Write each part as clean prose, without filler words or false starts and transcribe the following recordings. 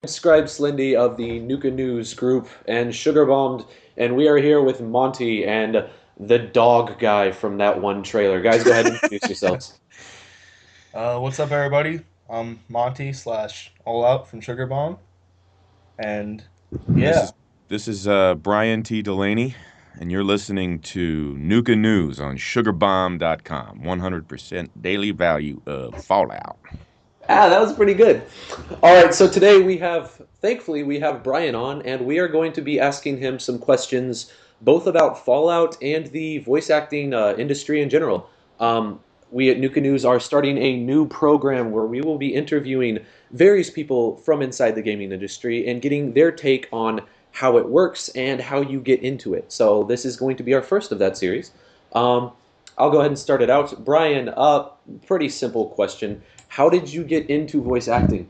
Scribe Slendy of the Nuka News group and Sugarbombed, and we are here with Monte and the dog guy from that one trailer. Guys, go ahead and introduce yourselves. What's up, everybody? I'm Monte slash Allout from Sugarbombed, and And this yeah, is this is Brian T. Delaney, and you're listening to Nuka News on Sugarbombed.com. 100% daily value of Fallout. That was pretty good. All right, so today thankfully, we have Brian on, and we are going to be asking him some questions both about Fallout and the voice acting industry in general. We at Nuka News are starting a new program where we will be interviewing various people from inside the gaming industry and getting their take on how it works and how you get into it. So this is going to be our first of that series. Um, I'll go ahead and start it out. Brian, pretty simple question. How did you get into voice acting?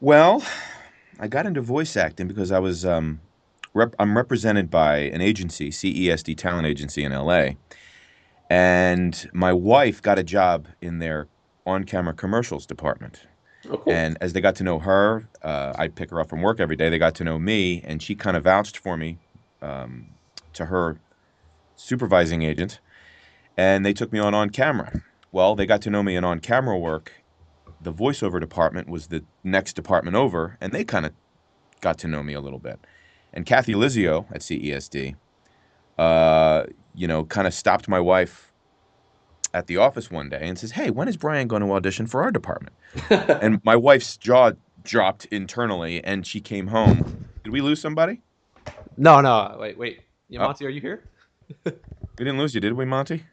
Well, I got into voice acting because I'm represented by an agency, CESD Talent Agency in LA, and my wife got a job in their on-camera commercials department. Oh, cool. And as they got to know her, I pick her up from work every day. They got to know me, and she kind of vouched for me um, to her supervising agent, and they took me on camera. Well, they got to know me in on camera work. The voiceover department was the next department over, and they kind of got to know me a little bit. And Kathy Lizio at CESD, kind of stopped my wife at the office one day and says, "Hey, when is Brian going to audition for our department?" And my wife's jaw dropped internally, and she came home. Did we lose somebody? No, no, wait. Oh, Yamati, are you here? we didn't lose you, did we, Monty?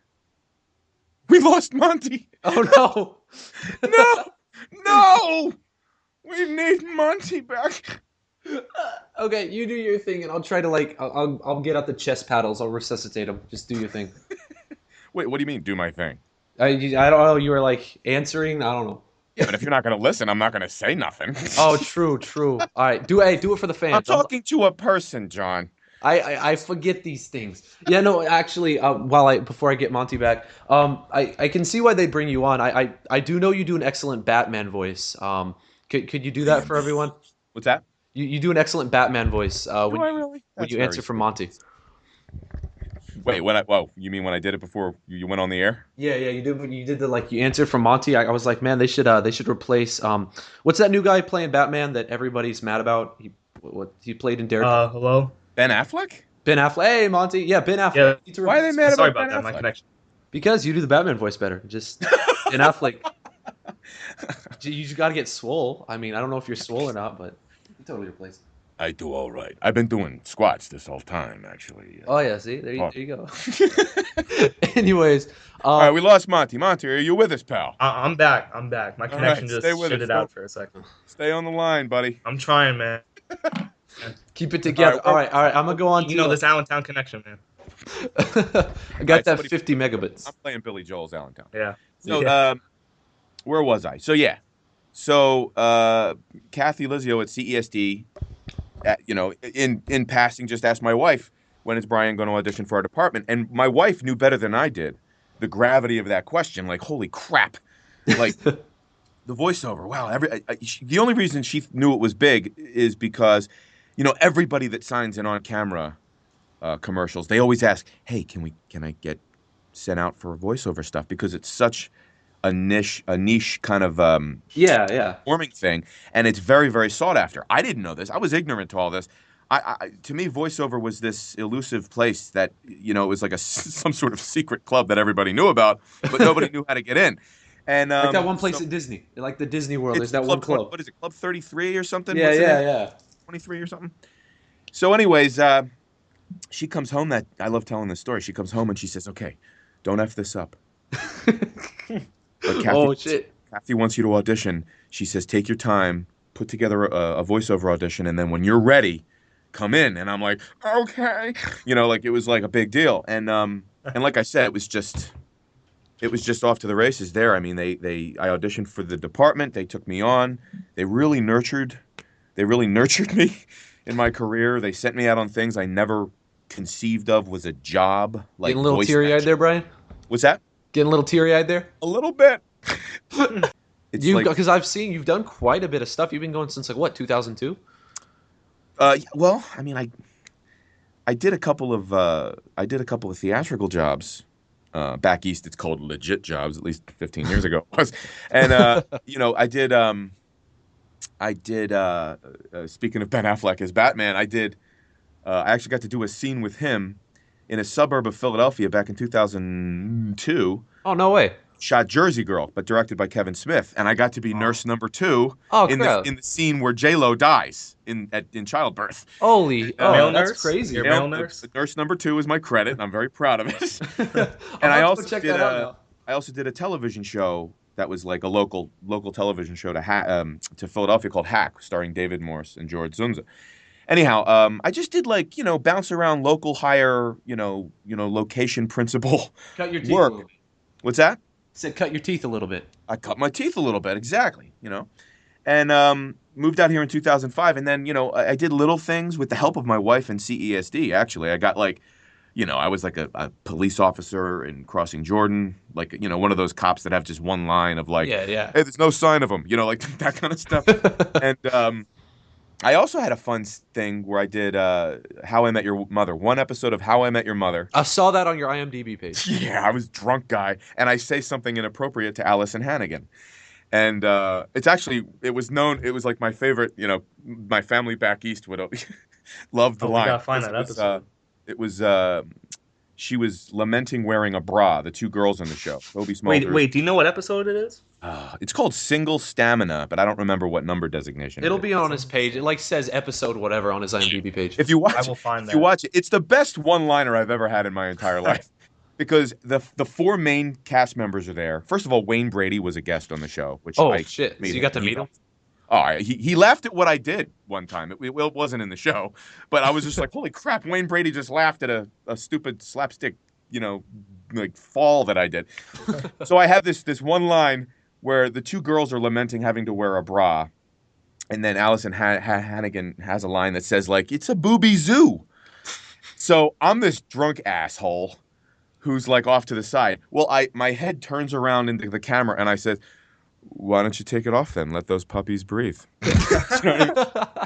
We lost Monty. Oh no. No, no, we need Monty back. Okay, you do your thing, and I'll try to I'll get out the chest paddles. I'll resuscitate him. Just do your thing. Wait, what do you mean, do my thing? I don't know. You were like answering. I don't know. Yeah, but if you're not going to listen, I'm not going to say nothing. Oh, true, true. All right, do it for the I'm fans. talking to a person, John. I forget these things. Yeah, no, actually, before I get Monty back, I can see why they bring you on. I do know you do an excellent Batman voice. Could you do that for everyone? What's that? You do an excellent Batman voice Do I really? when That's you very answer for sweet. Monty. Wait, you mean when I did it before you went on the air? Yeah, yeah, you did the like you answered for Monty. I was like, man, they should replace what's that new guy playing Batman that everybody's mad about? He played in Daredevil. hello. Ben Affleck? Ben Affleck. Hey, Monty. Yeah, Ben Affleck. Yeah, You need to Why are they replace mad sorry about Ben about that. My Affleck? connection. because you do the Batman voice better. Just Ben Affleck. You just got to get swole. I mean, I don't know if you're swole or not, but you can totally replace. I do all right. I've been doing squats this whole time, actually. Oh yeah, see, Oh. there you go. Anyways, All right, we lost Monty. Monty, are you with us, pal? I'm back. I'm back. My All right, connection just stay with us. shitted out for a second. Stay on the line, buddy. I'm trying, man. keep it together. All right. I'm gonna go on You to know this Allentown connection, man. I got All right, that somebody- 50 megabits. I'm playing Billy Joel's Allentown. Yeah. So, Yeah. where was I? So, yeah. So, Kathy Lizio at CESD, in passing, just asked my wife, when is Brian going to audition for our department? And my wife knew better than I did the gravity of that question. Like, holy crap. Like, the voiceover. Wow. The only reason she knew it was big is because, everybody that signs in on camera commercials, they always ask, hey, can I get sent out for voiceover stuff? Because it's such a niche kind of Yeah, yeah. forming thing, and it's very, very sought after. I didn't know this. I was ignorant to all this. To me, voiceover was this elusive place that it was like some sort of secret club that everybody knew about, but nobody knew how to get in. And Like that one place at Disney, like the Disney World. There's it's that one 20 club. what is it, Club 33 or something? Yeah, What's the yeah, name? yeah. 23 or something. So, anyways, she comes home. That I love telling this story. She comes home and she says, "Okay, don't f this up." But Oh shit. Kathy wants you to audition. She says, take your time, put together a voiceover audition, and then when you're ready, come in. And I'm like, okay, like it was like a big deal. And like I said, it was just off to the races there. I mean, I auditioned for the department. They took me on. They really nurtured me in my career. They sent me out on things I never conceived of was a job, like Getting a little voice teary eyed acting. there, Brian. What's that? Getting a little teary eyed there. A little bit. It's You like, because I've seen you've done quite a bit of stuff. You've been going since like what 2002? well, I mean, I did a couple of theatrical jobs. Back east, it's called legit jobs. At least 15 years ago it was, and I did. Speaking of Ben Affleck as Batman, I did. I actually got to do a scene with him in a suburb of Philadelphia back in 2002. Oh no way! Shot Jersey Girl, but directed by Kevin Smith, and I got to be nurse number two Oh in crap! the scene where J Lo dies in childbirth. Holy! Male Oh, that's nurse? crazy. Your male nurse? Nurse number two is my credit, and I'm very proud of it. I'll And I have to go also check did that out now. I also did a television show that was like a local television show to Philadelphia called Hack, starring David Morse and George Zunza. Anyhow, I just did like bounce around local hire location principal Cut your teeth work. a little bit. What's that? Said cut your teeth a little bit. I cut my teeth a little bit, exactly, and moved out here in 2005, and then I did little things with the help of my wife and CESD. Actually, I got like, I was like a police officer in Crossing Jordan, like one of those cops that have just one line of like, Yeah. hey, there's no sign of him, like that kind of stuff. And I also had a fun thing where I did How I Met Your Mother, one episode of How I Met Your Mother. I saw that on your IMDb page. Yeah, I was drunk guy, and I say something inappropriate to Allison Hannigan. And it was like my favorite, my family back east would love the Oh, we line. gotta find that It was, episode. It was she was lamenting wearing a bra, the two girls on the show. Toby Smulders. Wait. Do you know what episode it is? It's called Single Stamina, but I don't remember what number designation. It'll it be on his page. It like says episode whatever on his IMDb page. If you watch, I will find if that. you watch it, it's the best one-liner I've ever had in my entire life. Because the four main cast members are there. First of all, Wayne Brady was a guest on the show, which Oh I shit! So made you got to meet him? Oh, he laughed at what I did one time. It wasn't in the show, but I was just like, holy crap! Wayne Brady just laughed at a stupid slapstick, like fall that I did. So I have this one line where the two girls are lamenting having to wear a bra, and then Allison Hannigan has a line that says like, "It's a booby zoo." So I'm this drunk asshole who's like off to the side. Well, my head turns around into the camera and I said, "Why don't you take it off then? Let those puppies breathe." You know what I mean?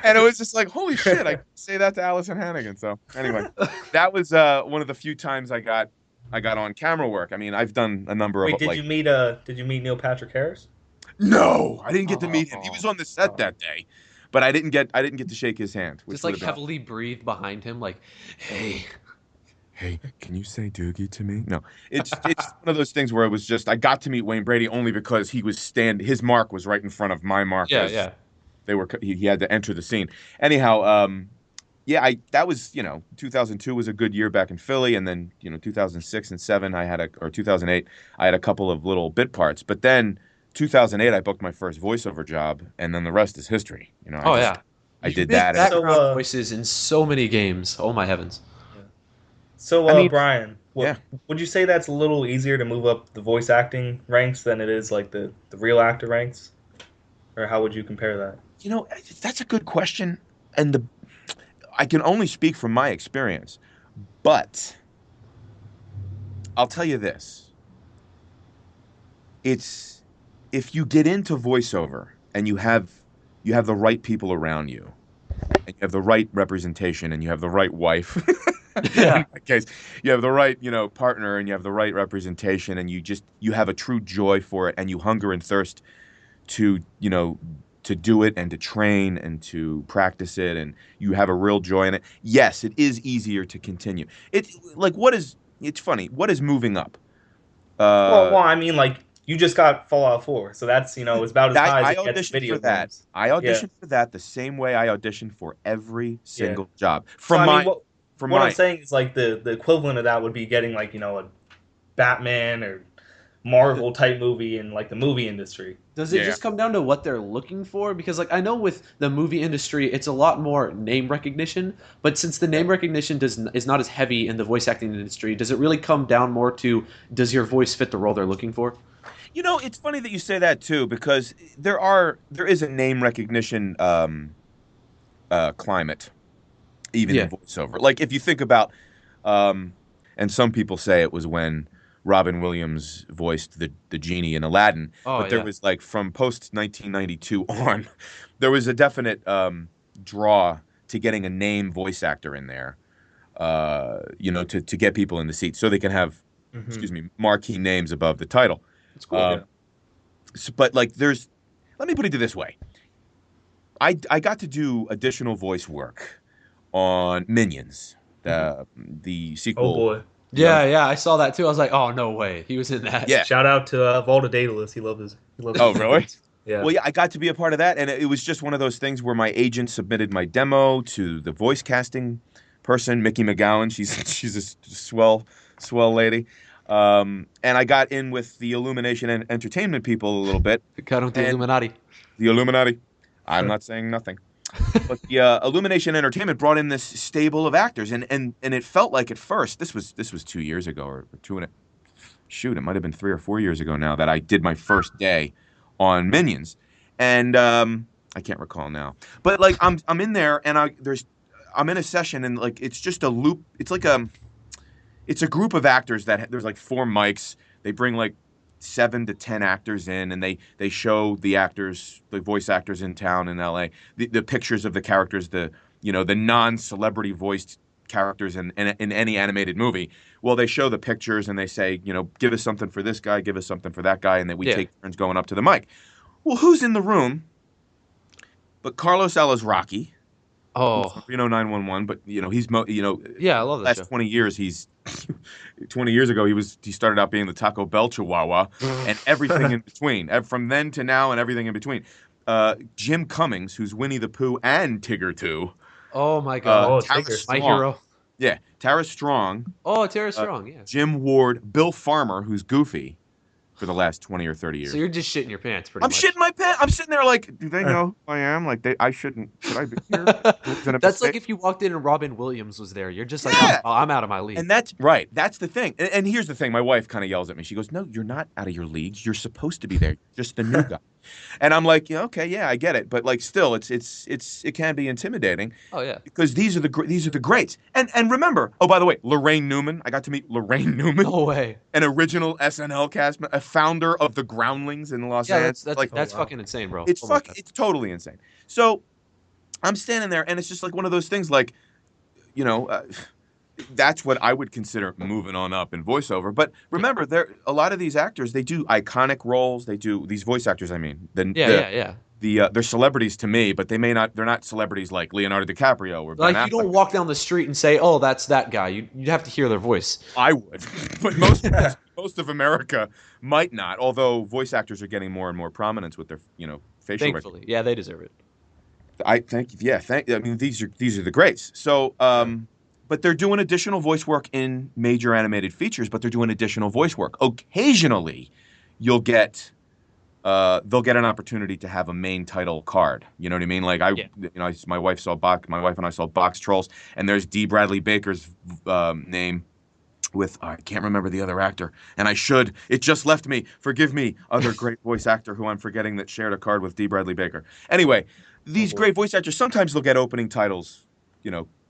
And it was just like, holy shit, I say that to Allison Hannigan. So anyway, that was one of the few times I got on camera work. I mean, I've done a number Wait, of did you meet Neil Patrick Harris? No, I didn't get to meet him. He was on the set that day, but I didn't get to shake his hand. Which Just like would have been heavily breathe behind him, like, hey. hey, can you say Doogie to me? No, it's one of those things where it was just I got to meet Wayne Brady only because his mark was right in front of my mark. Yeah. He had to enter the scene. Anyhow, that was 2002 was a good year back in Philly, and then 2006 and 7 or 2008 I had a couple of little bit parts, but then 2008 I booked my first voiceover job, and then the rest is history. I did that. Background voices in so many games. Oh my heavens. So, Brian, yeah. would you say that's a little easier to move up the voice acting ranks than it is like the real actor ranks? Or how would you compare that? That's a good question. And I can only speak from my experience. But I'll tell you this. It's if you get into voiceover and you have the right people around you, and you have the right representation, and you have the right wife. Yeah. In that case, you have the right, partner, and you have the right representation, and you have a true joy for it, and you hunger and thirst to do it and to train and to practice it, and you have a real joy in it. Yes, it is easier to continue. It's like it's funny. What is moving up? Well, I mean, like you just got Fallout 4, so that's it's about as high as it gets video games. I auditioned for that the same way I auditioned for every single job. What I'm saying is like the equivalent of that would be getting like a Batman or Marvel type movie in like the movie industry. Does it just come down to what they're looking for? Because like I know with the movie industry, it's a lot more name recognition. But since the name recognition is not as heavy in the voice acting industry, does it really come down more to does your voice fit the role they're looking for? It's funny that you say that too, because there is a name recognition climate, even in voiceover. Like if you think about, and some people say it was when Robin Williams voiced the genie in Aladdin. Oh, But there yeah. was like from post 1992 on, there was a definite draw to getting a name voice actor in there, to get people in the seat so they can have, excuse me, marquee names above the title. It's cool. But like, let me put it this way. I got to do additional voice work on Minions, the sequel. Oh boy. Yeah, I saw that too. I was like, oh, no way. He was in that. Yeah. Shout out to Valda Daedalus. He loved his. Oh, really? Yeah. Well, yeah, I got to be a part of that, and it was just one of those things where my agent submitted my demo to the voice casting person, Mickey McGowan. She's a swell lady, and I got in with the Illumination and Entertainment people a little bit. Cut on the Illuminati. The Illuminati. I'm not saying nothing. But the Illumination Entertainment brought in this stable of actors, and it felt like at first, this was 2 years ago, or it might have been 3 or 4 years ago now that I did my first day on Minions, and I can't recall now. But like I'm in there, and I'm in a session, and like it's just a loop. It's like it's a group of actors that there's like 4 mics. They bring like 7 to 10 actors in, and they show the actors, the voice actors in town in LA, the pictures of the characters, the non-celebrity voiced characters in any animated movie. Well, they show the pictures and they say, give us something for this guy, give us something for that guy, and then we take turns going up to the mic. Well, who's in the room but Carlos Alazraqui? Oh, Reno 911, but he's yeah, I love that last show. 20 years he's 20 years ago he started out being the Taco Bell Chihuahua and everything in between. From then to now and everything in between. Jim Cummings, who's Winnie the Pooh and Tigger too. Oh my God, Tigger. My hero. Yeah, Tara Strong. Oh, Tara Strong, yeah. Jim Ward, Bill Farmer, who's Goofy for the last 20 or 30 years. So you're just shitting your pants, pretty much. I'm shitting my pants. I'm sitting there like, do they know who I am? Like, I shouldn't. Should I be here? That's like if you walked in and Robin Williams was there. You're just like, I'm out of my league. And that's right. That's the thing. And here's the thing. My wife kind of yells at me. She goes, "No, you're not out of your leagues. You're supposed to be there. Just the new guy." And I'm like, yeah, okay, yeah, I get it. But like, still, it can be intimidating. Oh yeah. Because these are the greats. And remember, oh, by the way, Lorraine Newman. I got to meet Lorraine Newman. No way. An original SNL cast, a founder of the Groundlings in Los Angeles. That's fucking insane, bro. It's it's totally insane. So I'm standing there, and it's just like one of those things, like, that's what I would consider moving on up in voiceover. But remember, a lot of these actors, they do iconic roles. They do these voice actors. I mean, they're celebrities to me, but they're not celebrities like Leonardo DiCaprio or Ben Affleck. You don't walk down the street and say, "Oh, that's that guy." You'd have to hear their voice. I would, but most of America might not. Although voice actors are getting more and more prominence with their facial. Thankfully, yeah, they deserve it. I mean, these are the greats. So, but they're doing additional voice work in major animated features. But they're doing additional voice work. Occasionally, they'll get an opportunity to have a main title card. You know what I mean? Like my wife and I saw Box Trolls, and there's D. Bradley Baker's name with I can't remember the other actor, and I should. It just left me. Forgive me, other great voice actor who I'm forgetting that shared a card with D. Bradley Baker. Anyway, these great voice actors, sometimes they'll get opening titles,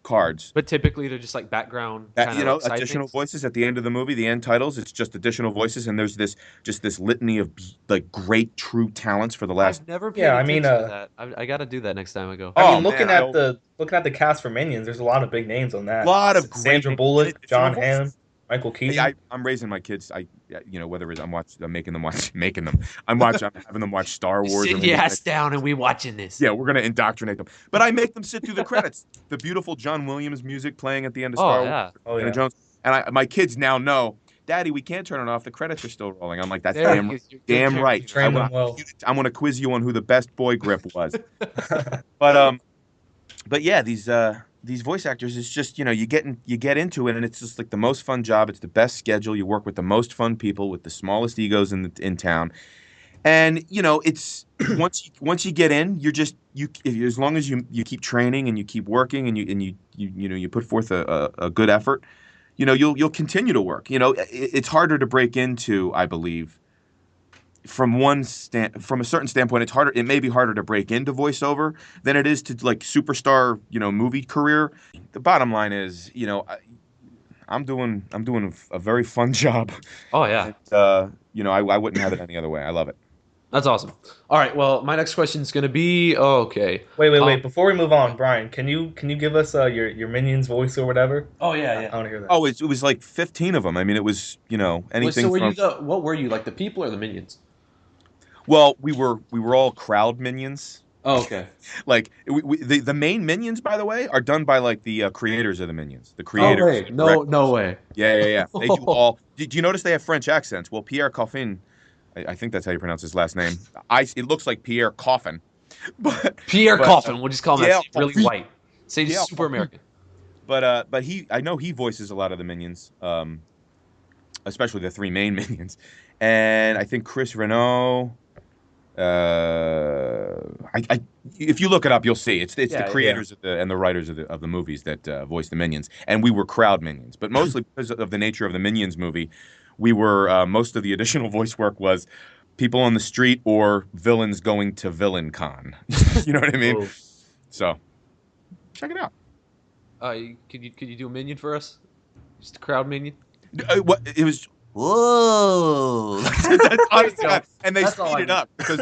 cards. But typically they're just like background, additional voices at the end of the movie, the end titles. It's just additional voices, and there's this litany of like great true talents for the last. I've never paid attention to that. I got to do that next time I go. Looking at the cast for Minions, there's a lot of big names on that. A lot of Sandra Bullock, John Hamm, Michael Keaton. I'm raising my kids. Whether it's I'm having them watch Star Wars. Sit your ass down and we watching this. Yeah, we're gonna indoctrinate them. But I make them sit through the credits. The beautiful John Williams music playing at the end of Star Wars. Oh yeah. Jones. And my kids now know, Daddy, we can't turn it off. The credits are still rolling. I'm like, that's damn right. Train them well. I'm gonna quiz you on who the best boy grip was. But yeah, these voice actors, it's just, you get into it, and it's just like the most fun job. It's the best schedule. You work with the most fun people with the smallest egos in town. And, it's once you get in, as long as you keep training and you keep working and you put forth a good effort, you'll continue to work. It's harder to break into, I believe, from a certain standpoint. It's harder. It may be harder to break into voiceover than it is to like superstar, movie career. The bottom line is, I'm doing a very fun job. Oh yeah. And, I wouldn't have it any other way. I love it. That's awesome. All right. Well, my next question is going to be okay. Wait. Before we move on, Brian, can you give us your minion's voice or whatever? Oh yeah, I want to hear that. Oh, it was like 15 of them. I mean, it was anything. So were from... what were you, like the people or the minions? Well, we were all crowd minions. Oh, okay. Like the main minions, by the way, are done by like the creators of the minions. The creators. Oh wait, no way. Yeah. They do all. Did you notice they have French accents? Well, Pierre Coffin, I think that's how you pronounce his last name. It looks like Pierre Coffin, but Pierre Coffin. We'll just call him that. Really Coffin. white. Say he's super American. But I know he voices a lot of the minions, especially the three main minions, and I think Chris Renault. If you look it up, you'll see it's the creators and the writers of the movies that voice the minions, and we were crowd minions, but mostly because of the nature of the Minions movie, we were most of the additional voice work was people on the street or villains going to Villain Con. You know what I mean? Oh. So check it out. Could you do a minion for us? Just a crowd minion. What it was. Whoa! That's honestly, and they speed it up because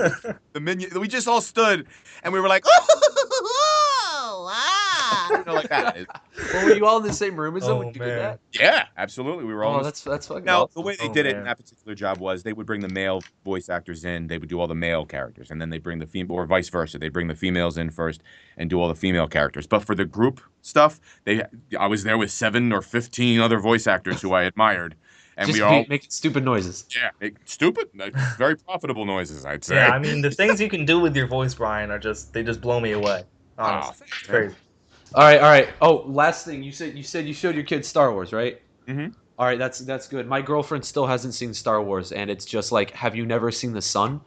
the minion. We just all stood and we were like, "Oh, wow!" Like that. Well, were you all in the same room as them? Oh, when you did man. that? Yeah, absolutely. We were all. That's fucking Now awesome. the way they did it in that particular job was they would bring the male voice actors in. They would do all the male characters, and then they bring the female, or vice versa. They bring the females in first and do all the female characters. But for the group stuff, I was there with 7 or 15 other voice actors who I admired. And just we all making stupid noises. Yeah, stupid, very profitable noises, I'd say. Yeah, I mean the things you can do with your voice, Brian, they just blow me away. Honestly, it's crazy. All right. Oh, last thing you said you showed your kids Star Wars, right? Mm-hmm. All right, that's good. My girlfriend still hasn't seen Star Wars, and it's just like, have you never seen The Sun?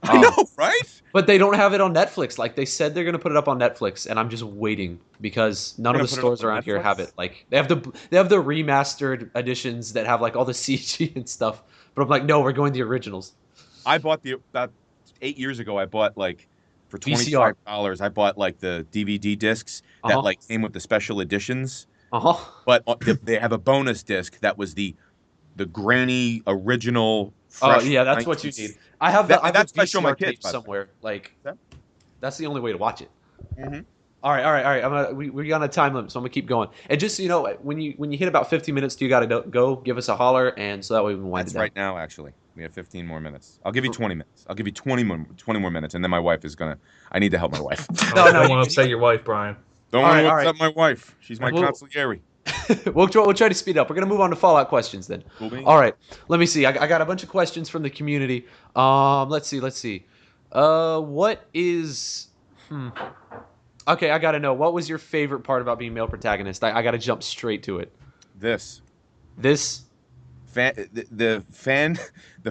I know, right? But they don't have it on Netflix. Like they said, they're gonna put it up on Netflix, and I'm just waiting because none of the stores around here have it. Like they have the remastered editions that have like all the CG and stuff. But I'm like, no, we're going the originals. I bought about 8 years ago. I bought like for $25. I bought like the DVD discs that like came with the special editions. But they have a bonus disc that was the grainy original. Oh yeah, that's what you need. I have that. That's what I show my kids somewhere. Like that's the only way to watch it. Mm-hmm. All right. We're on a time limit, so I'm gonna keep going. And just so you know, when you hit about 15 minutes, you gotta go. Give us a holler, and so that way we can wind it down. Right now, actually, we have 15 more minutes. I'll give you 20 minutes. I'll give you 20 more minutes, and then my wife is gonna. I need to help my wife. No, don't want to upset your wife, Brian. Don't want to upset my wife. She's my consigliere. We'll try to speed up. We're gonna move on to Fallout questions then. Cool. All right. Let me see. I got a bunch of questions from the community. Let's see. What is? Okay, I gotta know. What was your favorite part about being male protagonist? I gotta jump straight to it. This. The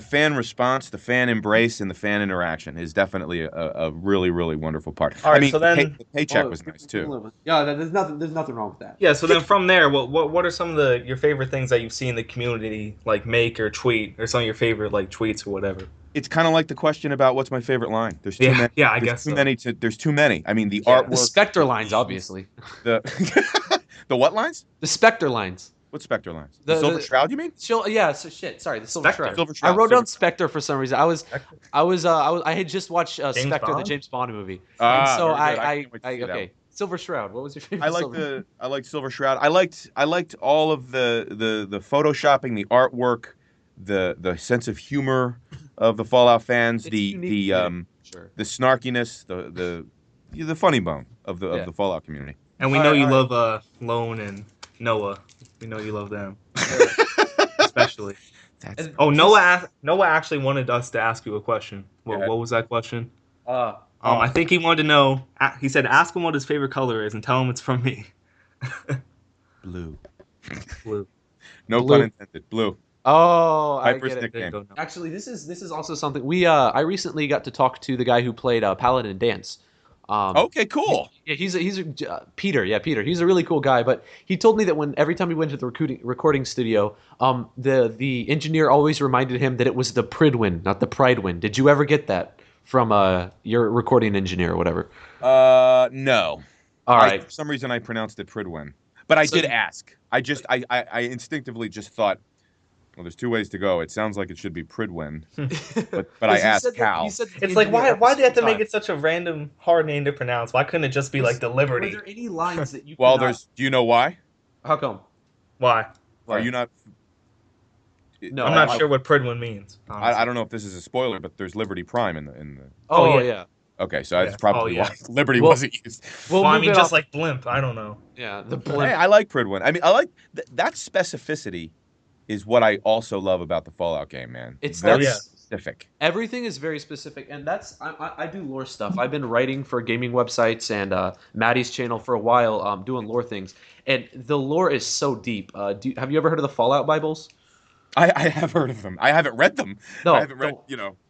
fan response, the fan embrace, and the fan interaction is definitely a really, really wonderful part. All right, I mean, so then the paycheck was nice too. Yeah, there's nothing wrong with that. Yeah, so then from there, what are some of your favorite things that you've seen the community like make or tweet, or some of your favorite like tweets or whatever? It's kind of like the question about what's my favorite line. There's too many. Yeah, I guess so. There's too many. I mean, the artwork. The Spectre lines, obviously. The what lines? The Spectre lines. What Spectre lines? The Silver Shroud, you mean? Yeah. So Sorry, the Silver Shroud. Silver Shroud. I wrote down Spectre for some reason. I had just watched Spectre, the James Bond movie. So okay. Silver Shroud. What was your favorite? I liked Silver Shroud. I liked all of the photoshopping, the artwork, the sense of humor of the Fallout fans, the snarkiness, the funny bone of the Fallout community. And we know you love Lone and Noah. We know you love them, especially. Noah actually wanted us to ask you a question. What was that question? I think he wanted to know. He said, "Ask him what his favorite color is, and tell him it's from me." Blue. No pun intended. Blue. Oh, I get it. Nickname. Actually, this is also something I recently got to talk to the guy who played Paladin Dance. Okay, cool. He's Peter. Yeah, Peter. He's a really cool guy. But he told me that every time he went to the recording studio, the engineer always reminded him that it was the Pridwin, not the Pridewin. Did you ever get that from your recording engineer or whatever? No. All right. For some reason, I pronounced it Pridwin. But I did ask. I instinctively just thought, well, there's two ways to go. It sounds like it should be Pridwen, but I asked Cal. It's like, why do they have to make it such a random hard name to pronounce? Why couldn't it just be like the Liberty? Were there any lines that you? Well, do you know why? How come? Why? Are you not? No, I'm not sure what Pridwen means. I don't know if this is a spoiler, but there's Liberty Prime in the. Oh yeah. Okay, so that's probably why Liberty Well, wasn't used. Well, I mean, just like Blimp. I don't know. Yeah, the Blimp. Hey, I like Pridwen. I mean, I like that specificity is what I also love about the Fallout game, man. It's very specific. Everything is very specific, and that's I do lore stuff. I've been writing for gaming websites and Maddie's channel for a while, doing lore things, and the lore is so deep. Have you ever heard of the Fallout Bibles? I have heard of them. I haven't read them. No, I haven't read,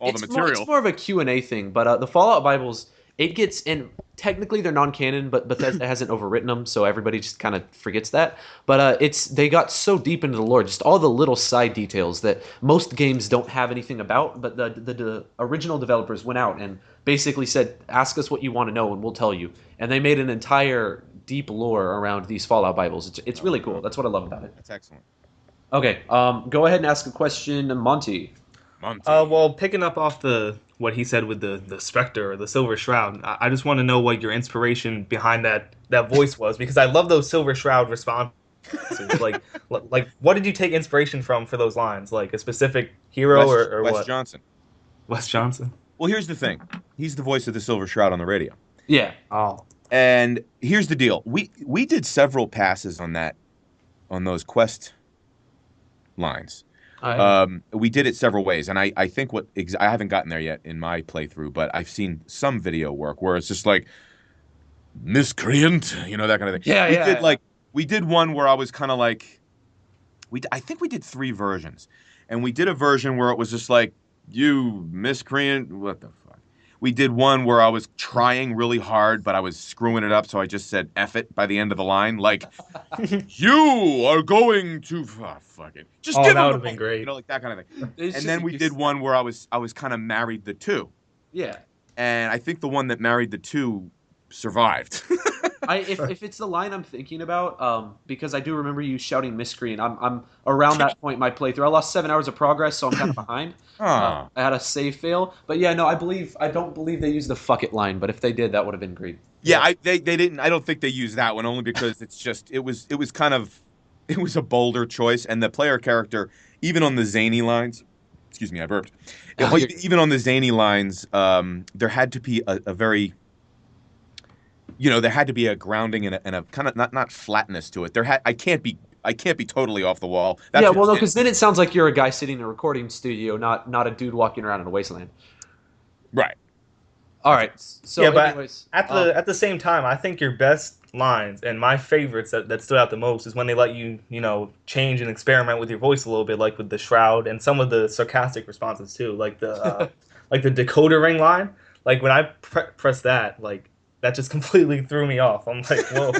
all the material. It's more of a Q&A thing, but the Fallout Bibles, it gets, and technically they're non-canon, but Bethesda hasn't overwritten them, so everybody just kind of forgets that. But they got so deep into the lore, just all the little side details that most games don't have anything about, but the original developers went out and basically said, ask us what you want to know and we'll tell you. And they made an entire deep lore around these Fallout Bibles. It's really cool. That's what I love about it. That's excellent. Okay, go ahead and ask a question, Monte. Well, picking up off what he said with the Spectre or the Silver Shroud, I just want to know what your inspiration behind that voice was, because I love those Silver Shroud responses. like what did you take inspiration from for those lines? Like a specific hero or Wes what? Johnson. Wes Johnson. Well, here's the thing. He's the voice of the Silver Shroud on the radio. Yeah. Oh. And here's the deal. We did several passes on those quest lines. We did it several ways, and I think I haven't gotten there yet in my playthrough, but I've seen some video work where it's just like miscreant, that kind of thing. Yeah, we did one where I was kind of like, I think we did 3 versions, and we did a version where it was just like, you miscreant, what the fuck. We did one where I was trying really hard, but I was screwing it up, so I just said F it by the end of the line. Like, you are going to... Oh, fuck it. Just give that him would have been great. like that kind of thing. And then we did one where I was kind of married the 2. Yeah. And I think the one that married the 2 survived. If it's the line I'm thinking about, because I do remember you shouting miscreant. I'm around that point in my playthrough. I lost 7 hours of progress, so I'm kind of behind. I had a save fail, but yeah, no, I don't believe they used the fuck it line, but if they did, that would have been great. Yeah, they didn't. I don't think they used that one, only because it was a bolder choice, and the player character, even on the zany lines, excuse me, I burped. Even on the zany lines, there had to be a very, there had to be a grounding and a kind of not flatness to it. I can't be totally off the wall. Because then it sounds like you're a guy sitting in a recording studio, not a dude walking around in a wasteland. Right. All right. So, anyways, at the same time, I think your best lines and my favorites that stood out the most is when they let you, change and experiment with your voice a little bit, like with the Shroud and some of the sarcastic responses too, like the like the decoder ring line. Like when I pressed that, like that just completely threw me off. I'm like, whoa!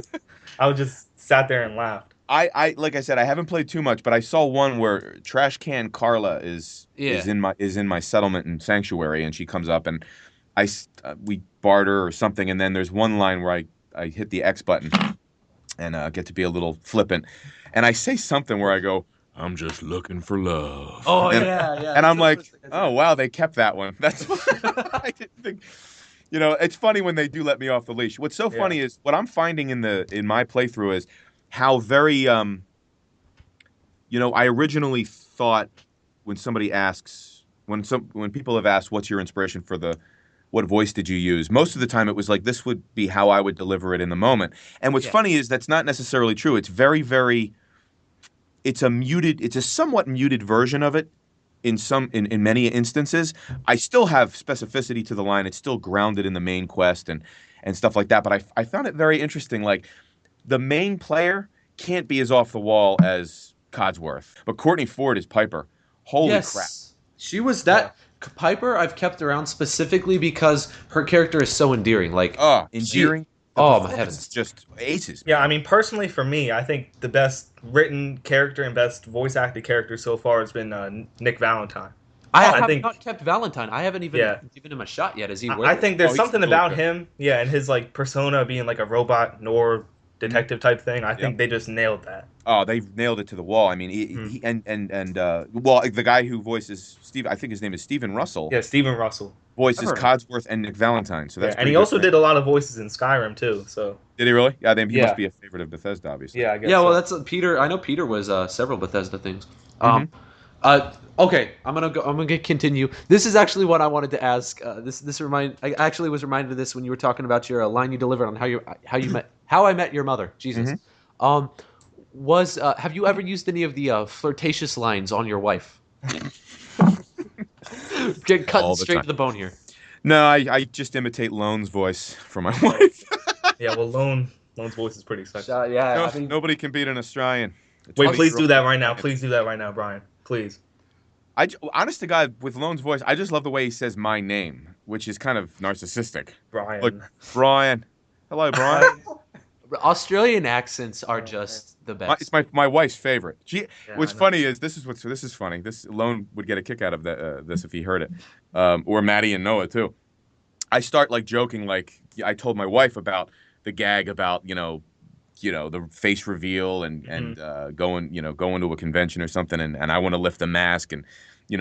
I just sat there and laughed. I like I said, I haven't played too much, but I saw one where Trash Can Carla is in my settlement in Sanctuary, and she comes up and we barter or something, and then there's one line where I hit the X button and get to be a little flippant, and I say something where I go, "I'm just looking for love." Oh, yeah. And I'm like, oh wow, they kept that one. That's I didn't think. It's funny when they do let me off the leash. What's so funny is what I'm finding in my playthrough is how very I originally thought when somebody asks when people have asked what's your inspiration for what voice did you use, most of the time it was like this would be how I would deliver it in the moment. And what's funny is that's not necessarily true. It's very, very it's a somewhat muted version of it in many instances. I still have specificity to the line. It's still grounded in the main quest and stuff like that. But I found it very interesting. Like the main player can't be as off the wall as Codsworth, but Courtney Ford is Piper. Holy crap. She was that. Piper I've kept around specifically because her character is so endearing. Like endearing. My heavens, it's just aces. Yeah, I mean, personally for me, I think the best written character and best voice acted character so far has been Nick Valentine. I have not kept Valentine. I haven't even given him a shot yet. Is he? I think there's something about him, and his like persona being like a robot Nor detective type thing. I think they just nailed that. Oh, they nailed it to the wall. I mean, the guy who voices Steve, I think his name is Stephen Russell. Yeah, Stephen Russell Voices Codsworth and Nick Valentine. So that's and he also did a lot of voices in Skyrim too. So did he really? Yeah, then he must be a favorite of Bethesda, obviously. Yeah, I guess. Yeah, well, that's Peter. I know Peter was several Bethesda things. Okay, I'm gonna continue. This is actually what I wanted to ask. I actually was reminded of this when you were talking about your line you delivered on how I met your mother. Jesus. Have you ever used any of the flirtatious lines on your wife? Get cut straight to the bone here. No, I just imitate Lone's voice from my wife. Yeah, well, Lone's voice is pretty sexy. No, I mean, nobody can beat an Australian. Wait, please do that right now. Please do that right now, Brian. Please. Honest to God, with Lone's voice, I just love the way he says my name, which is kind of narcissistic. Brian. Like, Brian. Hello, Brian. Australian accents are just the best. It's my wife's favorite. What's funny is this is funny. This Lone would get a kick out of this if he heard it, or Maddie and Noah too. I start like joking, like I told my wife about the gag about the face reveal and going to a convention or something, and I want to lift the mask and the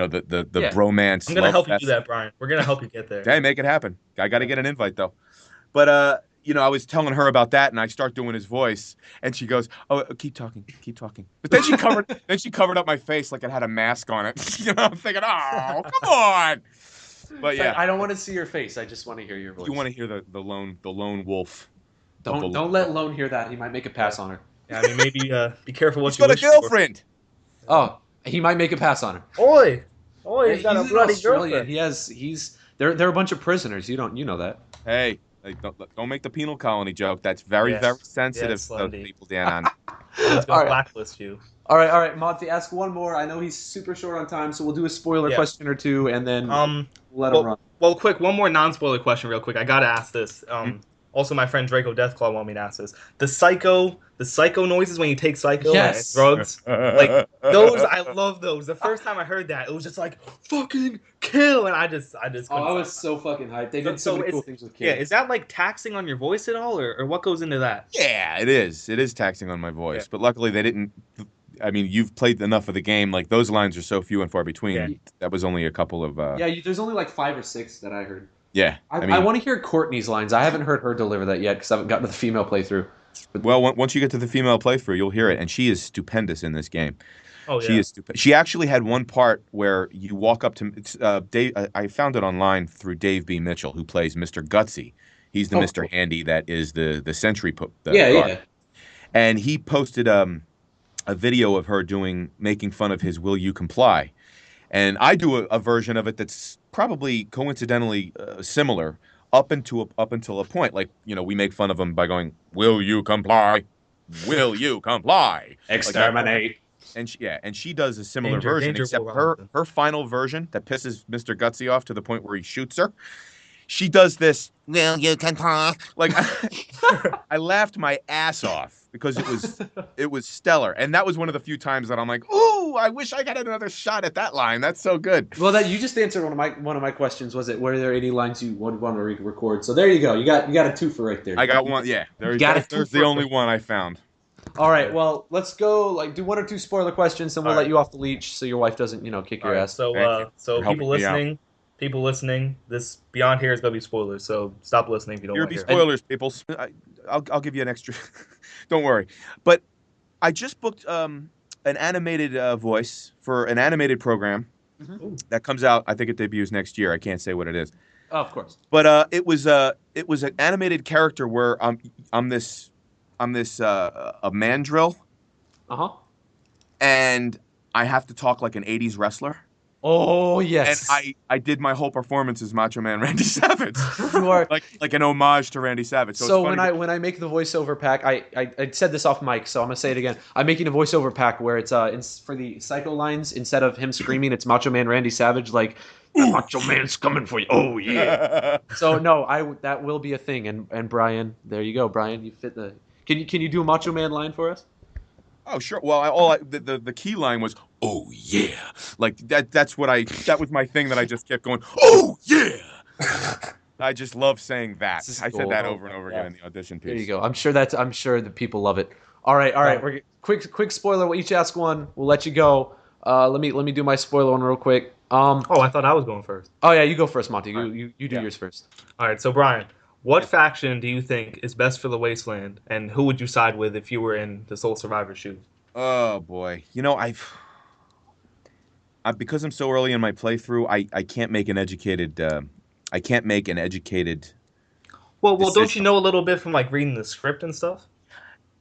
bromance. I'm gonna help you do that, Brian. We're gonna help you get there. Hey, make it happen. I got to get an invite though, but I was telling her about that, and I start doing his voice, and she goes, "Oh, keep talking." But then she covered up my face like it had a mask on it. I'm thinking, "Oh, come on." But yeah, I don't want to see your face. I just want to hear your voice. You want to hear the lone wolf. Don't let Lone hear that. He might make a pass on her. Yeah, I mean, maybe be careful what He's you got wish a girlfriend. For. Oh, he might make a pass on her. Oi, he's got a bloody Australian. girlfriend. They're a bunch of prisoners. You know that. Hey, don't make the penal colony joke. That's very sensitive to people down on. Let's go blacklist you. All right, Monte, ask one more. I know he's super short on time, so we'll do a spoiler question or two, and then let him run. Well, quick, one more non-spoiler question real quick. I gotta ask this. Also, my friend Draco Deathclaw wanted me to ask this. The psycho noises when you take psycho and drugs, like those, I love those. The first time I heard that, it was just like fucking kill, and I just. Oh, I was so fucking hyped. They did so many cool things with kids. Yeah, is that like taxing on your voice at all, or what goes into that? Yeah, it is. It is taxing on my voice, but luckily they didn't. I mean, you've played enough of the game. Like those lines are so few and far between. Yeah. That was only a couple of. There's only like 5 or 6 that I heard. Yeah, I want to hear Courtney's lines. I haven't heard her deliver that yet because I haven't gotten to the female playthrough. Well, once you get to the female playthrough, you'll hear it, and she is stupendous in this game. Oh yeah, she is stupendous. She actually had one part where you walk up to Dave. I found it online through Dave B. Mitchell, who plays Mr. Gutsy. He's the Mr. Handy that is the sentry guard. Yeah. And he posted a video of her making fun of his "Will You Comply," and I do a version of it that's probably coincidentally similar up until a point. Like we make fun of him by going, "Will you comply? Will you comply? Exterminate." And she does a similar version, except her final version that pisses Mr. Gutsy off to the point where he shoots her. She does this, "Will you comply?" Like I laughed my ass off because it was stellar, and that was one of the few times that I'm like, "Ooh, I wish I got another shot at that line. That's so good." Well, you just answered one of my questions. Were there any lines you would want to record? So there you go. You got a twofer right there. I got one. Yeah, there's the only one I found. All right. Well, let's go. Do 1 or 2 spoiler questions, and we'll let you off the leash so your wife doesn't kick your ass. So people listening, this beyond here is gonna be spoilers. So stop listening if you don't want to hear. Spoilers, people. I'll give you an extra. Don't worry. But I just booked an animated voice for an animated program that comes out. I think it debuts next year. I can't say what it is. Oh, of course. But it was an animated character where I'm this a mandrill. And I have to talk like an 80s wrestler. Oh yes. And I did my whole performance as Macho Man Randy Savage. You are like an homage to Randy Savage. So when I make the voiceover pack, I said this off mic, so I'm gonna say it again. I'm making a voiceover pack where it's for the psycho lines, instead of him screaming, it's Macho Man Randy Savage like, "Macho Man's coming for you." Oh yeah. So no, that will be a thing. And Brian, there you go, Brian. You fit the. Can you do a Macho Man line for us? Oh sure. Well, the key line was, "Oh yeah," like that. That was my thing that I just kept going. "Oh yeah." I just love saying that. This is I said gold. that Oh over and my over God. again in the audition piece. There you go. I'm sure that people love it. All right. Right. We're quick spoiler. We'll each ask one. We'll let you go. Let me do my spoiler one real quick. Oh, I thought I was going first. Oh yeah, you go first, Monte. All right. You do Yeah. yours first. All right, so Brian, what faction do you think is best for the Wasteland, and who would you side with if you were in the sole survivor shoes? Oh boy, because I'm so early in my playthrough, I can't make an educated I can't make an educated Well, don't decision. you know a little bit from like reading the script and stuff?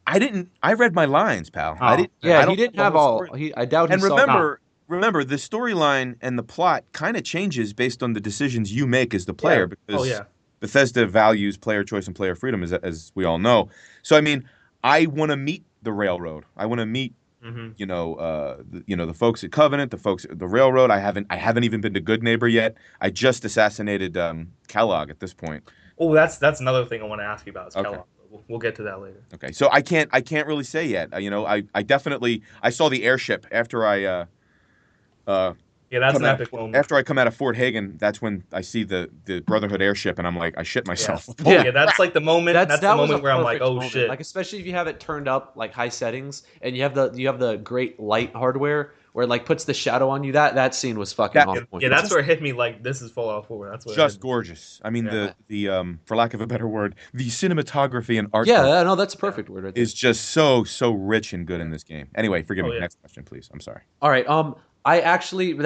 I read my lines, pal. Oh, I didn't. Yeah, I he don't didn't know the have whole all. story. I doubt he And saw. remember, the storyline and the plot kind of changes based on the decisions you make as the player, because Oh yeah. Bethesda values player choice and player freedom, as we all know. So I mean, I want to meet the Railroad. I want to meet the folks at Covenant, the folks at the Railroad. I haven't even been to Good Neighbor yet. I just assassinated Kellogg at this point. Oh, that's another thing I want to ask you about. Is Okay. Kellogg. We'll get to that later. Okay, so I can't really say yet. I definitely saw the airship after I Yeah, that's an epic moment. after I come out of Fort Hagen. That's when I see the Brotherhood airship, and I'm like, I shit myself. Yeah, that's like the moment. That's the that was a moment where I'm like, perfect oh moment. shit. Like especially if you have it turned up like high settings and you have the great light hardware where it like puts the shadow on you. That scene was fucking on point. Yeah, that's where it hit me. Like this is Fallout 4. That's what. Just gorgeous. I mean, the for lack of a better word, the cinematography and art. Yeah, no, that's a perfect word right there. Is just so rich and good in this game. Anyway, forgive me. Next question, please. I'm sorry. All right. I actually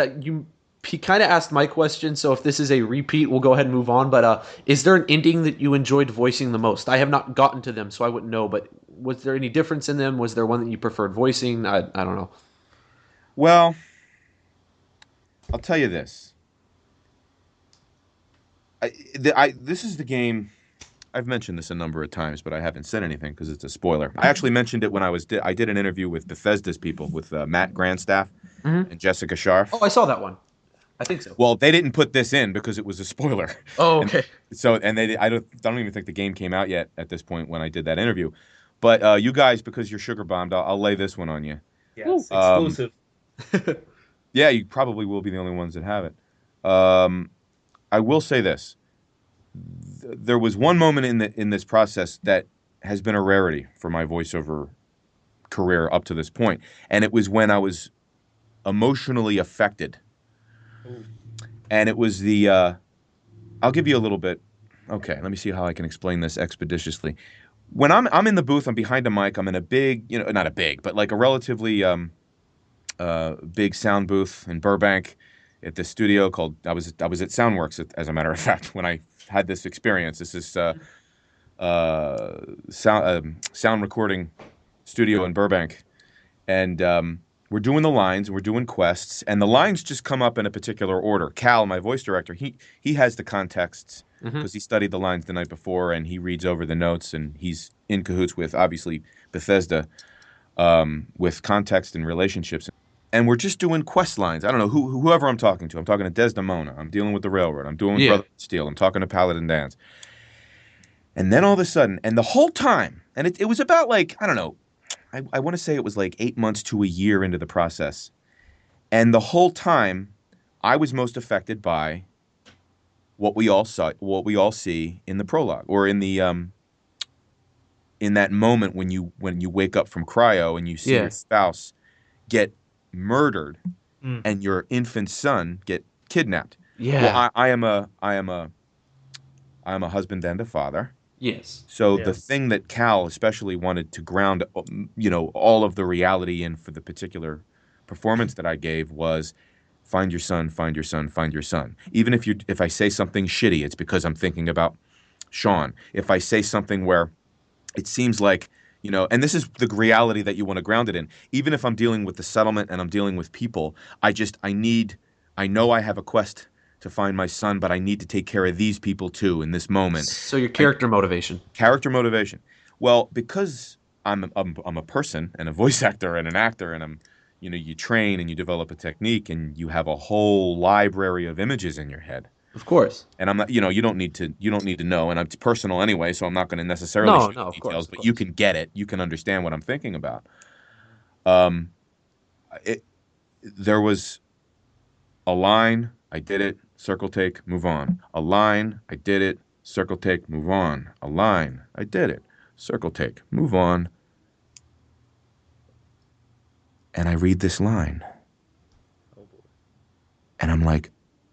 he kind of asked my question, so if this is a repeat, we'll go ahead and move on. But is there an ending that you enjoyed voicing the most? I have not gotten to them, so I wouldn't know. But was there any difference in them? Was there one that you preferred voicing? I don't know. Well, I'll tell you this. This is the game. I've mentioned this a number of times, but I haven't said anything because it's a spoiler. I actually mentioned it when I did an interview with Bethesda's people, with Matt Grandstaff and Jessica Scharf. Oh, I saw that one. I think so. Well, they didn't put this in because it was a spoiler. Oh, okay. I don't even think the game came out yet at this point when I did that interview. But you guys, because you're Sugarbombed, I'll lay this one on you. Yes, exclusive. Yeah, you probably will be the only ones that have it. I will say this. There was one moment in this process that has been a rarity for my voiceover career up to this point, and it was when I was emotionally affected. Ooh. And it was I'll give you a little bit. Okay, let me see how I can explain this expeditiously. When I'm in the booth, I'm behind a mic. I'm in a big, not a big, but like a relatively big sound booth in Burbank at this studio called. I was at Soundworks, as a matter of fact, when I had this experience. This is sound recording studio in Burbank, and we're doing the lines, we're doing quests, and the lines just come up in a particular order. Cal, my voice director, he has the contexts because he studied the lines the night before, and he reads over the notes, and he's in cahoots with, obviously, Bethesda with context and relationships. And we're just doing quest lines. I don't know whoever I'm talking to. I'm talking to Desdemona. I'm dealing with the Railroad. I'm doing Brotherhood Steel. I'm talking to Paladin Dan's. And then all of a sudden, and the whole time, and it was about like, I don't know, I want to say it was like 8 months to a year into the process. And the whole time, I was most affected by what we all see in the prologue, or in the in that moment when you wake up from cryo and you see your spouse get murdered and your infant son get kidnapped. Yeah. Well, I am a husband and a father. Yes. So the thing that Cal especially wanted to ground, all of the reality in for the particular performance that I gave was, find your son, find your son, find your son. Even if I say something shitty, it's because I'm thinking about Sean. If I say something where it seems like, and this is the reality that you want to ground it in. Even if I'm dealing with the settlement and I'm dealing with people, I know I have a quest to find my son, but I need to take care of these people too in this moment. So your character motivation. Character motivation. Well, because I'm a person and a voice actor and an actor, and you train and you develop a technique and you have a whole library of images in your head. Of course. And I'm not, you don't need to know, and it's personal anyway, so I'm not going to necessarily share details, but you can get it. You can understand what I'm thinking about. There was a line, I did it, circle take, move on. A line, I did it, Circle take, move on. A line. I did it. Circle take, move on. And I read this line. Oh boy. And I'm like,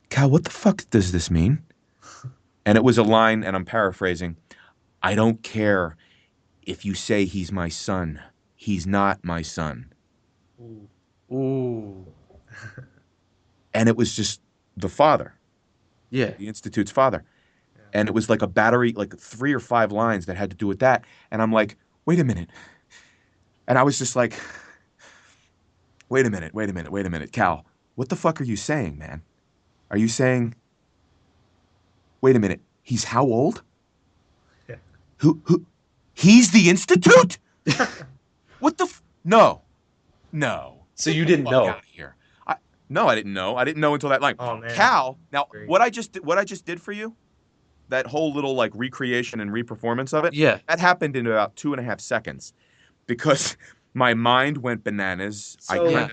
Cal, what the fuck does this mean? And it was a line, and I'm paraphrasing. I don't care if you say he's my son. He's not my son. Ooh. And it was just the father. Yeah. The Institute's father. Yeah. And it was like a battery, like 3 or 5 lines that had to do with that. And I'm like, wait a minute. And I was just like, wait a minute. Cal, what the fuck are you saying, man? Are you saying, wait a minute, he's how old? Yeah. Who, he's the Institute? What the No. So you didn't Fuck know. out of here. No, I didn't know. I didn't know until that line. Oh, man. Cal, now Great. what I just did for you, that whole little like recreation and reperformance of it, Yeah. that happened in about 2.5 seconds because my mind went bananas. So-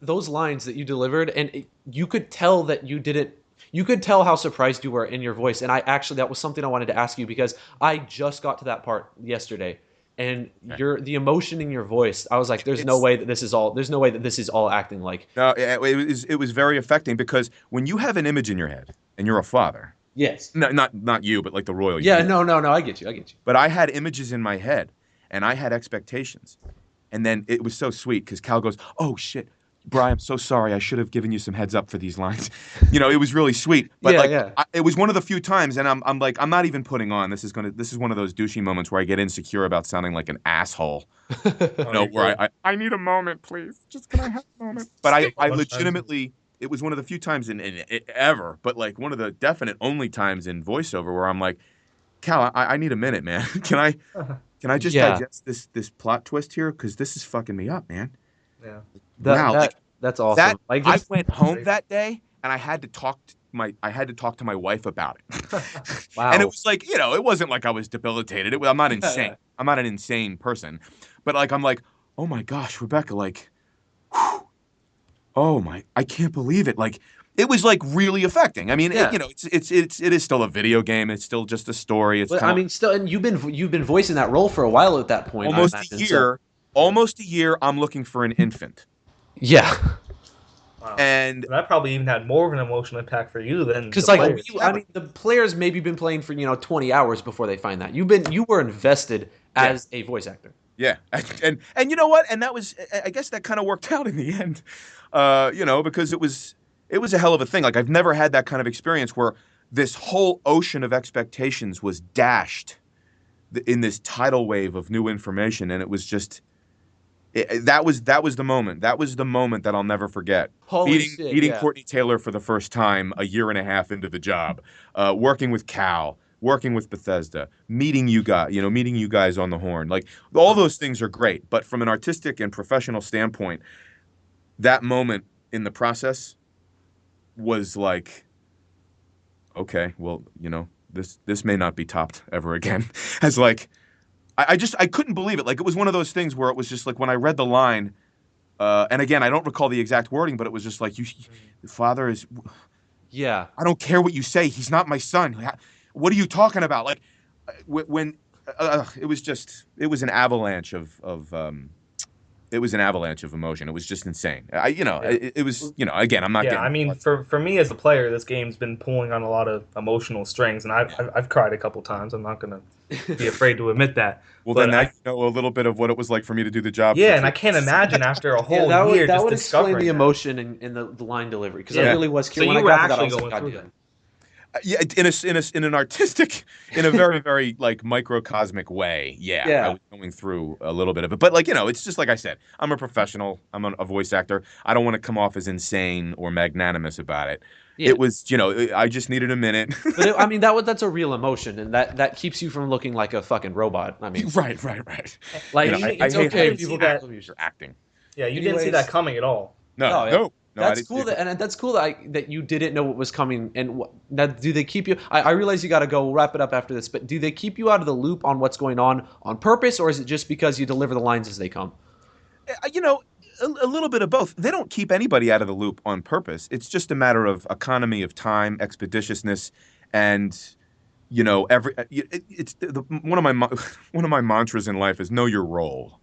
Those lines that you delivered, and you could tell that you didn't. You could tell how surprised you were in your voice, and that was something I wanted to ask you because I just got to that part yesterday, and the emotion in your voice. I was like, "There's no way that this is all acting like." No, it was very affecting because when you have an image in your head and you're a father. Yes. No, not you, but like the royal. Yeah. You. No. I get you. But I had images in my head, and I had expectations, and then it was so sweet because Cal goes, "Oh shit, Brian, I'm so sorry. I should have given you some heads up for these lines." It was really sweet. But it was one of the few times, and I'm like, I'm not even putting on. This is one of those douchey moments where I get insecure about sounding like an asshole. Where I need a moment, please. Just can I have a moment? But I legitimately. It was one of the few times in ever, but like one of the definite only times in voiceover where I'm like, Cal, I need a minute, man. Can I just digest this plot twist here? Because this is fucking me up, man. Yeah. That's awesome. I went home that day and I had to talk to my wife about it. Wow. And it was like, it wasn't like I was debilitated. I'm not insane. I'm not an insane person. But like, I'm like, oh my gosh, Rebecca, like, whew, oh my, I can't believe it. Like, it was like really affecting. I mean, it is still a video game. It's still just a story. Still, and you've been voicing that role for a while at that point. Almost a year. Almost a year. I'm looking for an infant. Yeah. Wow. And that probably even had more of an emotional impact for you than because the players maybe been playing for 20 hours before they find that you were invested as a voice actor. Yeah, and you know what? And that was, I guess that kind of worked out in the end, because it was a hell of a thing. Like I've never had that kind of experience where this whole ocean of expectations was dashed in this tidal wave of new information, and it was just. That was the moment. That was the moment that I'll never forget. Meeting Courtney Taylor for the first time a year and a half into the job, working with Cal, working with Bethesda, meeting you guys on the horn. Like all those things are great, but from an artistic and professional standpoint, that moment in the process was like, okay, well, this may not be topped ever again. As like. I couldn't believe it. Like it was one of those things where it was just like when I read the line, and again I don't recall the exact wording, but it was just like the father is. Yeah. I don't care what you say. He's not my son. What are you talking about? Like when it was an avalanche of emotion. It was just insane. It was again I'm not. Yeah, I mean for me as a player, this game's been pulling on a lot of emotional strings, and I've cried a couple times. I'm not gonna be afraid to admit that. Well, then I know a little bit of what it was like for me to do the job. Yeah, and I can't imagine after a whole year that just would explain the discovering emotion in the line delivery because I really was curious. So when you were I got actually that, I was going like, through God, that. Yeah, in an artistic, in a very, very like microcosmic way. Yeah, I was going through a little bit of it, but like it's just like I said, I'm a professional. I'm a voice actor. I don't want to come off as insane or magnanimous about it. Yeah. It was, I just needed a minute. But that's a real emotion, and that keeps you from looking like a fucking robot. I mean, right. Like it's okay. People that you're acting. Yeah, you didn't see that coming at all. No. That's cool that's cool that you didn't know what was coming. And now, do they keep you? I realize you got to go. We'll wrap it up after this. But do they keep you out of the loop on what's going on purpose, or is it just because you deliver the lines as they come? A little bit of both. They don't keep anybody out of the loop on purpose. It's just a matter of economy of time, expeditiousness, and one of my mantras in life is know your role,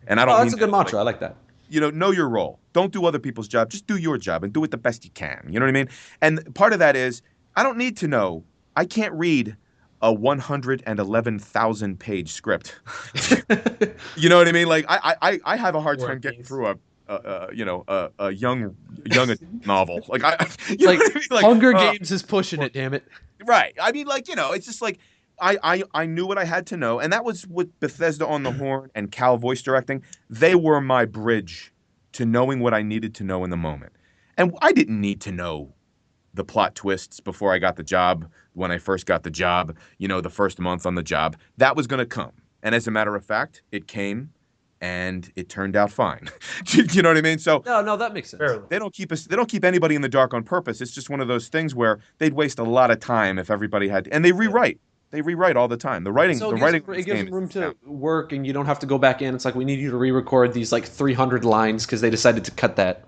and I don't mean that's a good mantra. I like that. Know your role. Don't do other people's job. Just do your job and do it the best you can. You know what I mean? And part of that is I don't need to know. I can't read a 111,000 page script. You know what I mean? Like I have a hard time getting through a young novel. Like know what I mean? Like Hunger Games is pushing it. Damn it. Right. I mean, it's just like I knew what I had to know, and that was with Bethesda on the horn and Cal voice directing. They were my bridge to knowing what I needed to know in the moment. And I didn't need to know the plot twists before I got the job, when I first got the job, the first month on the job. That was going to come. And as a matter of fact, it came and it turned out fine. You know what I mean? So no, that makes sense. They don't keep anybody in the dark on purpose. It's just one of those things where they'd waste a lot of time if everybody had to, and they rewrite. They rewrite all the time. The writing it gives room to work, and you don't have to go back in. It's like, we need you to re-record these 300 lines because they decided to cut that.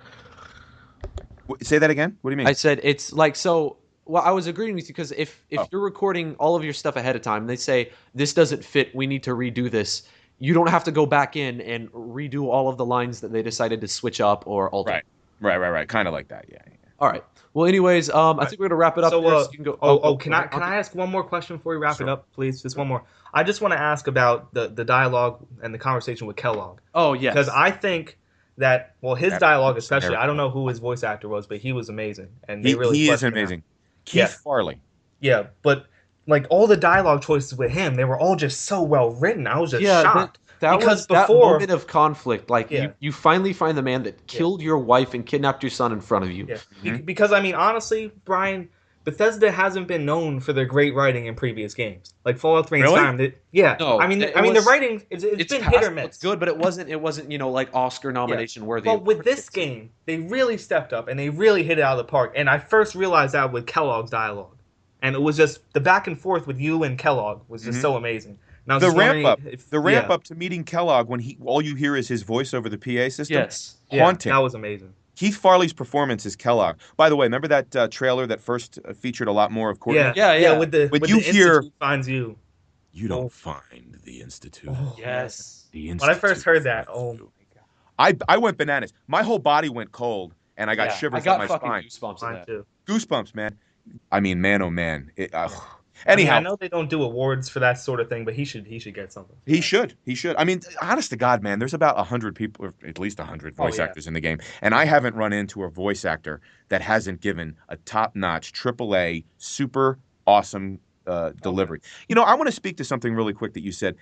Say that again. What do you mean? I said it's like so. Well, I was agreeing with you because if you're recording all of your stuff ahead of time, they say this doesn't fit, we need to redo this. You don't have to go back in and redo all of the lines that they decided to switch up or alter. Right. Kind of like that. Yeah. All right. Well, anyways, I think we're gonna wrap it up. So, so you can go. Can I ask one more question before we wrap it up, please? Just one more. I just want to ask about the dialogue and the conversation with Kellogg. Oh, yes. Because I think that his dialogue especially. I don't know who his voice actor was, but he was amazing, and he is amazing. Keith Farley. Yeah, but all the dialogue choices with him, they were all just so well written. I was just shocked. Because that moment of conflict, you finally find the man that killed your wife and kidnapped your son in front of you. Yeah. Mm-hmm. Because honestly, Brian, Bethesda hasn't been known for their great writing in previous games. Like Fallout 3 and Skyrim. No, the writing it's been hit or miss. It's good, but it wasn't Oscar nomination worthy. Well, with this game, they really stepped up and they really hit it out of the park. And I first realized that with Kellogg's dialogue, and it was just the back and forth with you and Kellogg was just so amazing. Now, the ramp up to meeting Kellogg when all you hear is his voice over the PA system. Yes, haunting. That was amazing. Keith Farley's performance as Kellogg. By the way, remember that trailer that first featured a lot more of Courtney? Yeah. When you hear, Institute finds you. You don't find the Institute. Oh, yes. The Institute. When I first heard that, oh my God. I went bananas. My whole body went cold, and I got shivers up my spine. Goosebumps. Goosebumps, man. I mean, man, oh man. Anyhow, I know they don't do awards for that sort of thing, but he should get something. He should. I mean, honest to God, man, there's about 100 people, or at least 100 voice actors in the game, and I haven't run into a voice actor that hasn't given a top-notch, AAA, super awesome delivery. I want to speak to something really quick that you said.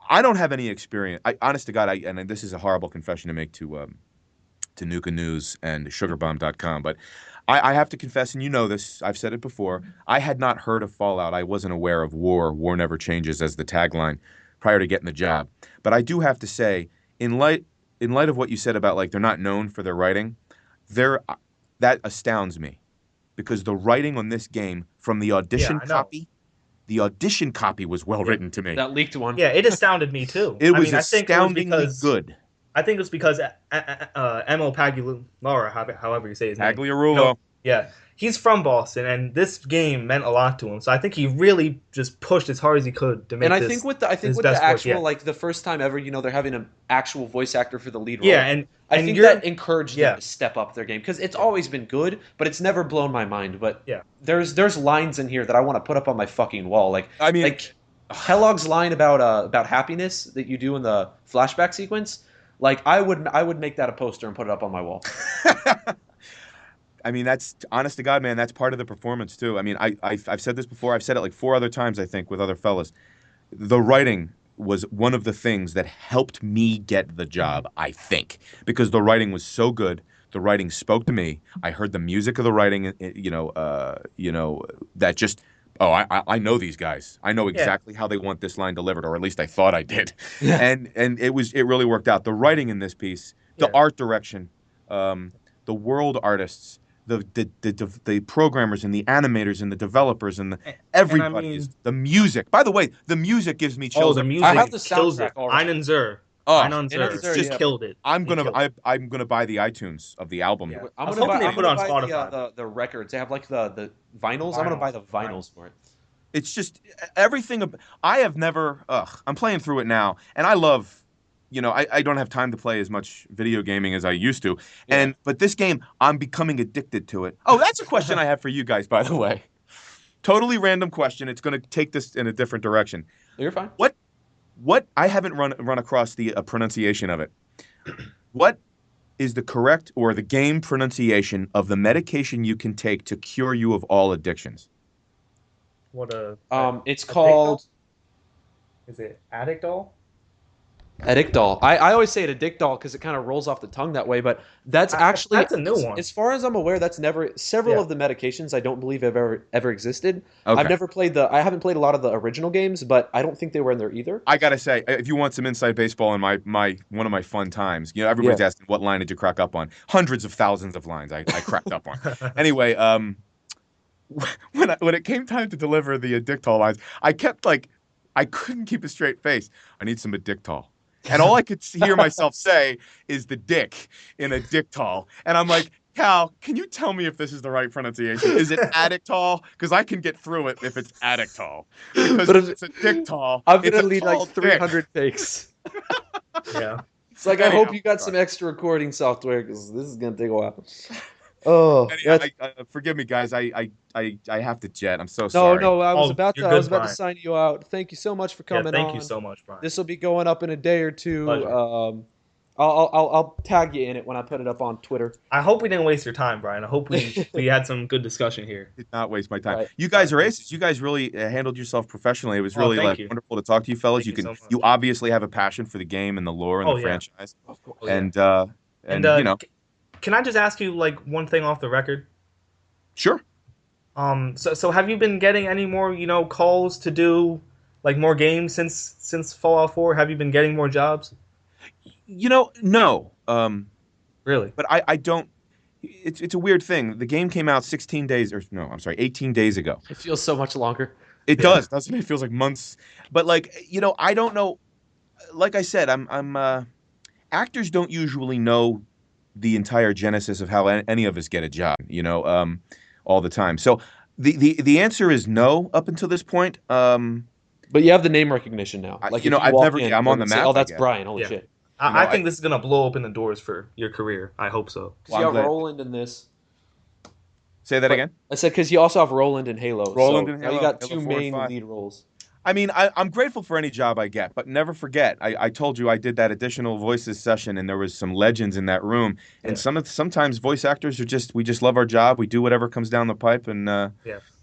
I don't have any experience. Honest to God, and this is a horrible confession to make to Nuka News and Sugarbombed.com, but I have to confess, and you know this, I've said it before, I had not heard of Fallout. I wasn't aware of War Never Changes as the tagline prior to getting the job. But I do have to say, in light of what you said about they're not known for their writing, that astounds me. Because the writing on this game from the audition copy, the audition copy was well written to me. That leaked one. Yeah, it astounded me too. It was astoundingly good. I think it was because Male Protagonist, however you say his name. Pagliarulo. He's from Boston, and this game meant a lot to him. So I think he really just pushed as hard as he could to make. And I think with the actual the first time ever, they're having an actual voice actor for the lead role. Yeah, and I think that encouraged them to step up their game because it's always been good, but it's never blown my mind. But there's lines in here that I want to put up on my fucking wall. Kellogg's line about happiness that you do in the flashback sequence. I would make that a poster and put it up on my wall. I mean, that's honest to God, man. That's part of the performance too. I mean, I've said this before. I've said it 4 other times, I think, with other fellas. The writing was one of the things that helped me get the job, I think, because the writing was so good. The writing spoke to me. I heard the music of the writing. That just. Oh, I know these guys. I know exactly how they want this line delivered, or at least I thought I did. Yeah. And it really worked out. The writing in this piece, the art direction, the world artists, the programmers and the animators and the developers and everybody. The music. By the way, the music gives me chills. Oh, the music. I have the soundtrack. Einen Zur. Nine on Zero. Zero, Just killed it. I'm gonna buy the iTunes of the album. Yeah. I'm I was gonna hoping buy, they I'm put gonna it on buy Spotify. the records. They have like the vinyls. I'm gonna buy the vinyls for it. It's just everything. I have never. I'm playing through it now, and I love. I don't have time to play as much video gaming as I used to, but this game, I'm becoming addicted to it. Oh, that's a question I have for you guys, by the way. Totally random question. It's going to take this in a different direction. You're fine. What I haven't run across the pronunciation of it. What is the correct or the game pronunciation of the medication you can take to cure you of all addictions? It's called. Is it Addictol? Addictol. I always say it Addictol because it kind of rolls off the tongue that way, but that's actually that's a new one. As far as I'm aware, that's never several of the medications I don't believe have ever existed. Okay. I haven't played a lot of the original games, but I don't think they were in there either. I gotta say, if you want some inside baseball in my one of my fun times, everybody's asking what line did you crack up on? Hundreds of thousands of lines I cracked up on. Anyway, when it came time to deliver the Addictol lines, I couldn't keep a straight face. I need some Addictol. And all I could hear myself say is the dick in Addictol. And I'm like, Cal, can you tell me if this is the right pronunciation? Is it Addictol? Because I can get through it if it's Addictol. Because if it's Addictol, I'm going to need like 300 takes. Yeah. It's like, I hope you got some extra recording software because this is going to take a while. Oh, forgive me, guys. I have to jet. I'm so sorry. No, I was about Brian. to sign you out. Thank you so much for coming on. Thank you so much, Brian. This will be going up in a day or two. Pleasure. I'll tag you in it when I put it up on Twitter. I hope we didn't waste your time, Brian. I hope we had some good discussion here. Did not waste my time. Right. You guys are aces. You guys really handled yourself professionally. It was really wonderful to talk to you fellas. You obviously have a passion for the game and the lore and the franchise. Of course. And can I just ask you like one thing off the record? Sure. So have you been getting any more, calls to do like more games since Fallout 4? Have you been getting more jobs? No. Really? But I don't. It's a weird thing. The game came out 18 days ago. It feels so much longer. It does, doesn't it? It feels like months. But I don't know. Like I said, actors don't usually know the entire genesis of how any of us get a job, all the time. So the answer is no up until this point. But you have the name recognition now. Like I'm on the map. Oh, that's Brian. Holy shit. I think this is gonna blow open the doors for your career. I hope so. You have Roland in this. Say that again. I said because you also have Roland in Halo. Roland in Halo. You got two main lead roles. I mean, I'm grateful for any job I get, but never forget. I told you I did that additional voices session, and there was some legends in that room. And sometimes voice actors we just love our job. We do whatever comes down the pipe, and But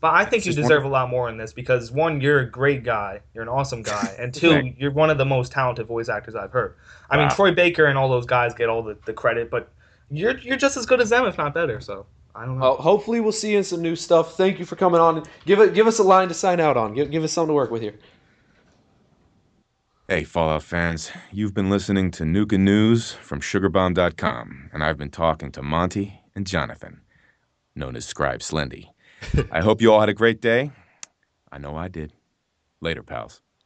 I think you deserve a lot more in this because one, you're a great guy, you're an awesome guy, and two, you're one of the most talented voice actors I've heard. I mean, Troy Baker and all those guys get all the credit, but you're just as good as them, if not better. So. I don't know. Hopefully we'll see you in some new stuff. Thank you for coming on. Give us a line to sign out on. Give us something to work with here. Hey, Fallout fans. You've been listening to Nuka News from Sugarbombed.com, and I've been talking to Monte and Jonathan, known as Scribe Slendy. I hope you all had a great day. I know I did. Later, pals.